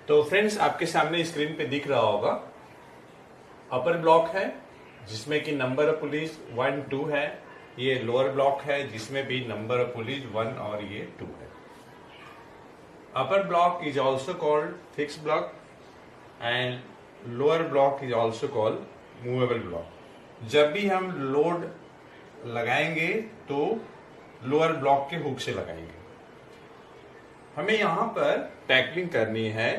तो फ्रेंड्स आपके सामने स्क्रीन पे दिख रहा होगा अपर ब्लॉक है जिसमें कि नंबर ऑफ पुलिस 1 2 है। ये लोअर ब्लॉक है जिसमें भी नंबर ऑफ पुलिस 1 और ये 2 है। Upper block is also called fix block and lower block is also called movable block. जब भी हम लोड लगाएंगे तो लोअर ब्लॉक के हुक से लगाएंगे। हमें यहां पर टैकलिंग करनी है,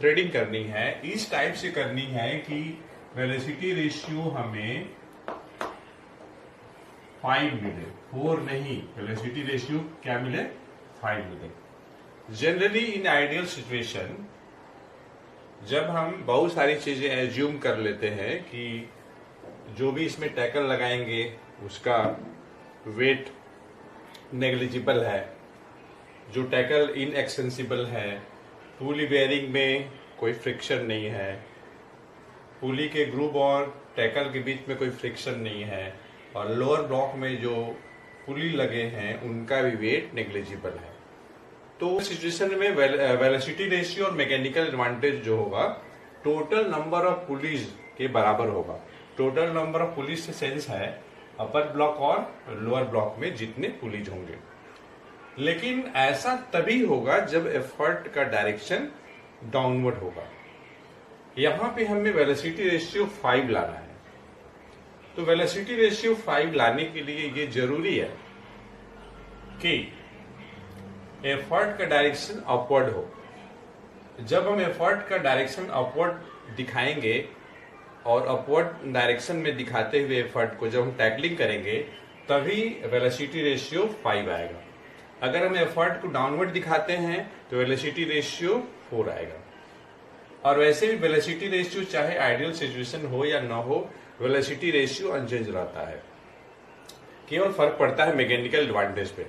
थ्रेडिंग करनी है, इस टाइप से करनी है कि वेलोसिटी रेशियो हमें 5 मिले, 4 नहीं, वेलोसिटी रेशियो क्या मिले, 5 मिले। जनरली इन आइडियल सिचुएशन जब हम बहुत सारी चीजें एज्यूम कर लेते हैं कि जो भी इसमें टैकल लगाएंगे उसका वेट नेग्लिजिबल है, जो टैकल इनएक्सेसिबल है, पुली बेयरिंग में कोई फ्रिक्शन नहीं है, पुली के ग्रुप और टैकल के बीच में कोई फ्रिक्शन नहीं है, और लोअर ब्लॉक में जो पुली लगे हैं उनका भी वेट नेग्लिजिबल है। तो सिचुएशन में वेलोसिटी रेशियो और मैकेनिकल एडवांटेज जो होगा टोटल नंबर ऑफ पुलीज के बराबर होगा। टोटल नंबर ऑफ पुलिस से सेंस है अपर ब्लॉक और लोअर ब्लॉक में जितने पुलिस होंगे। लेकिन ऐसा तभी होगा जब एफर्ट का डायरेक्शन डाउनवर्ड होगा। यहां पे हमें वेलोसिटी रेशियो 5 लाना है। तो वेलोसिटी रेशियो 5 लाने के लिए ये जरूरी है कि एफर्ट का डायरेक्शन अपवर्ड हो। जब हम एफर्ट का डायरेक्शन अपवर्ड दिखाएंगे और अपवर्ड डायरेक्शन में दिखाते हुए एफर्ट को जब हम टैकलिंग करेंगे तभी वेलोसिटी रेशियो 5 आएगा। अगर हम एफर्ट को डाउनवर्ड दिखाते हैं तो वेलोसिटी रेशियो 4 आएगा। और वैसे भी वेलोसिटी रेशियो चाहे आइडियल सिचुएशन हो या ना हो, वेलोसिटी रेशियो अनचेंज रहता है, केवल फर्क पड़ता है मैकेनिकल एडवांटेज पे।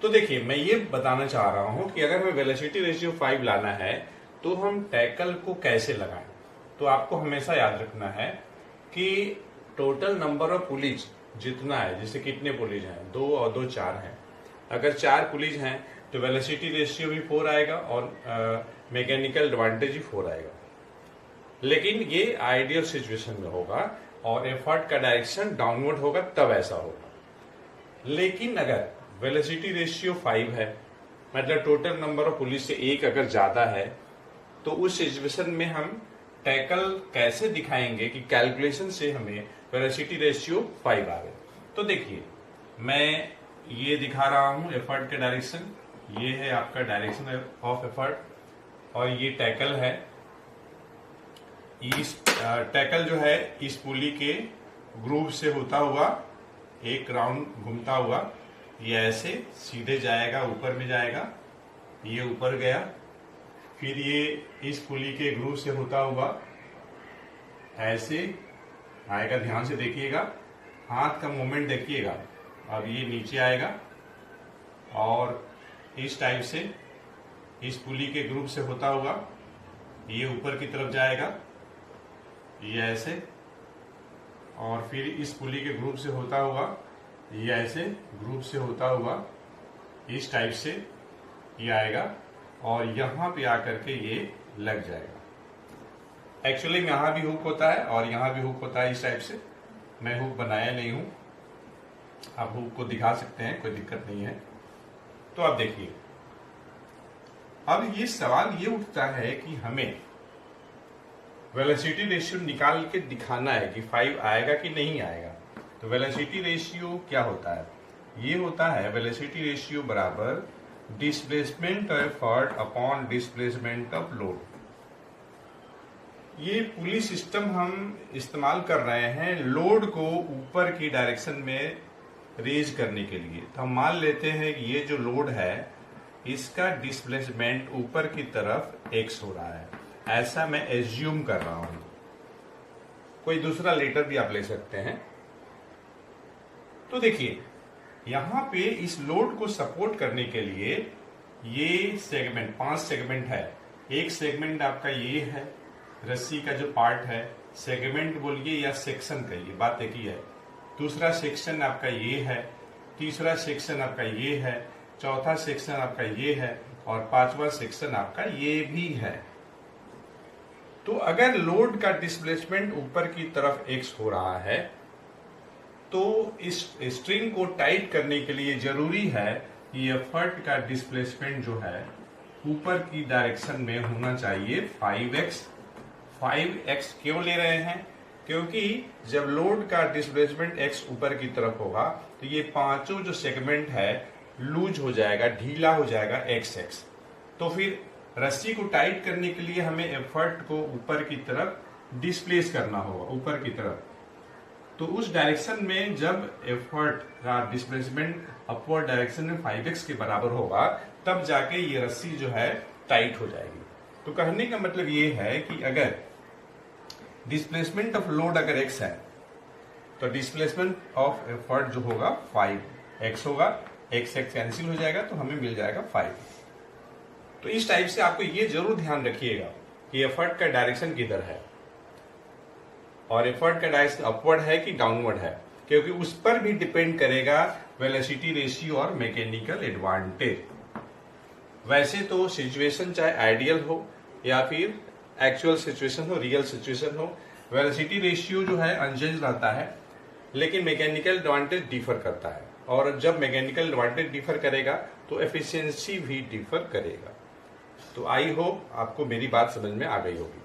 तो देखिए, मैं ये बताना चाह रहा हूं कि अगर हमें वेलोसिटी रेशियो 5 लाना है तो हम टैकल को कैसे लगाएं। तो आपको हमेशा याद रखना है कि टोटल नंबर ऑफ पुलिस जितना है, जैसे कितने पुलिस हैं, 2 और 2 4 हैं। अगर 4 पुलिस हैं तो वेलोसिटी रेशियो भी 4 आएगा और मैकेनिकल एडवांटेज भी 4 आएगा। लेकिन ये आइडियल सिचुएशन में होगा और एफर्ट का डायरेक्शन डाउनवर्ड होगा तब ऐसा होगा। लेकिन अगर वेलोसिटी रेशियो 5 है, मतलब टोटल नंबर ऑफ पुलिस से 1 अगर ज्यादा है, तो उस सिचुएशन में हम टैकल कैसे दिखाएंगे कि कैलकुलेशन से हमें वेलोसिटी रेशियो 5 आ गए। तो देखिए, मैं ये दिखा रहा हूं एफर्ट के डायरेक्शन, ये है आपका डायरेक्शन ऑफ एफर्ट और ये टैकल है। इस टैकल जो है इस पुली के ग्रुप से होता हुआ एक राउंड घूमता हुआ ये ऐसे सीधे जाएगा, ऊपर में जाएगा, ये ऊपर गया, फिर ये इस पुली के ग्रुप से होता हुआ ऐसे आएगा। ध्यान से देखिएगा, हाथ का मूवमेंट देखिएगा। अब ये नीचे आएगा और इस टाइप से इस पुली के ग्रुप से होता हुआ ये ऊपर की तरफ जाएगा, ये ऐसे, और फिर इस पुली के ग्रुप से होता हुआ ये ऐसे ग्रुप से होता हुआ इस टाइप से ये आएगा और यहां पे आकर के ये लग जाएगा। एक्चुअली यहां भी हुक होता है और यहां भी हुक होता है इस टाइप से। मैं हुक बनाया नहीं हूं, आप हुक को दिखा सकते हैं, कोई दिक्कत नहीं है। तो आप देखिए, अब ये सवाल ये उठता है कि हमें वेलोसिटी रेशियो निकाल के दिखाना है कि 5 आएगा कि नहीं आएगा। तो वेलोसिटी रेशियो क्या होता है? ये होता है वेलोसिटी रेशियो बराबर displacement of effort upon displacement of load. ये पुली सिस्टम हम इस्तेमाल कर रहे हैं लोड को ऊपर की डायरेक्शन में रेज करने के लिए। तो हम मान लेते हैं कि ये जो लोड है इसका डिस्प्लेसमेंट ऊपर की तरफ x हो रहा है, ऐसा मैं एज्यूम कर रहा हूं। कोई दूसरा लेटर भी आप ले सकते हैं। तो देखिए, यहां पे इस लोड को सपोर्ट करने के लिए ये सेगमेंट 5 सेगमेंट है। एक सेगमेंट आपका ये है, रस्सी का जो पार्ट है, सेगमेंट बोलिए या सेक्शन कहिए, बात एक ही है। दूसरा सेक्शन आपका ये है, तीसरा सेक्शन आपका ये है, चौथा सेक्शन आपका ये है और 5वां सेक्शन आपका ये भी है। तो अगर लोड का डिस्प्लेसमेंट ऊपर की तरफ x हो रहा है तो इस स्ट्रिंग को टाइट करने के लिए जरूरी है कि एफर्ट का डिस्प्लेसमेंट जो है ऊपर की डायरेक्शन में होना चाहिए 5x। 5x क्यों ले रहे हैं? क्योंकि जब लोड का डिस्प्लेसमेंट x ऊपर की तरफ होगा तो ये पांचों जो सेगमेंट है लूज हो जाएगा, ढीला हो जाएगा xx। तो फिर रस्सी को टाइट करने के लिए हमें एफर्ट को ऊपर की तरफ डिस्प्लेस करना होगा, ऊपर की तरफ। तो उस डायरेक्शन में जब एफर्ट का डिस्प्लेसमेंट अपवर्ड डायरेक्शन में 5x के बराबर होगा तब जाके ये रस्सी जो है टाइट हो जाएगी। तो कहने का मतलब ये है कि अगर डिस्प्लेसमेंट ऑफ लोड अगर x है तो डिस्प्लेसमेंट ऑफ एफर्ट जो होगा 5x होगा, x कैंसिल हो जाएगा तो हमें मिल जाएगा 5। तो इस टाइप से आपको ये जरूर ध्यान रखिएगा कि एफर्ट का डायरेक्शन किधर है और एफर्ट का डायरेक्शन अपवर्ड है कि डाउनवर्ड है, क्योंकि उस पर भी डिपेंड करेगा वेलोसिटी रेशियो और मैकेनिकल एडवांटेज। वैसे तो सिचुएशन चाहे आइडियल हो या फिर एक्चुअल सिचुएशन हो, रियल सिचुएशन हो, वेलोसिटी रेशियो जो है अनचेंज रहता है, लेकिन मैकेनिकल एडवांटेज डिफर करता है। और जब मैकेनिकल एडवांटेज डिफर करेगा तो एफिशिएंसी भी डिफर करेगा। तो आई होप आपको मेरी बात समझ में आ गई होगी।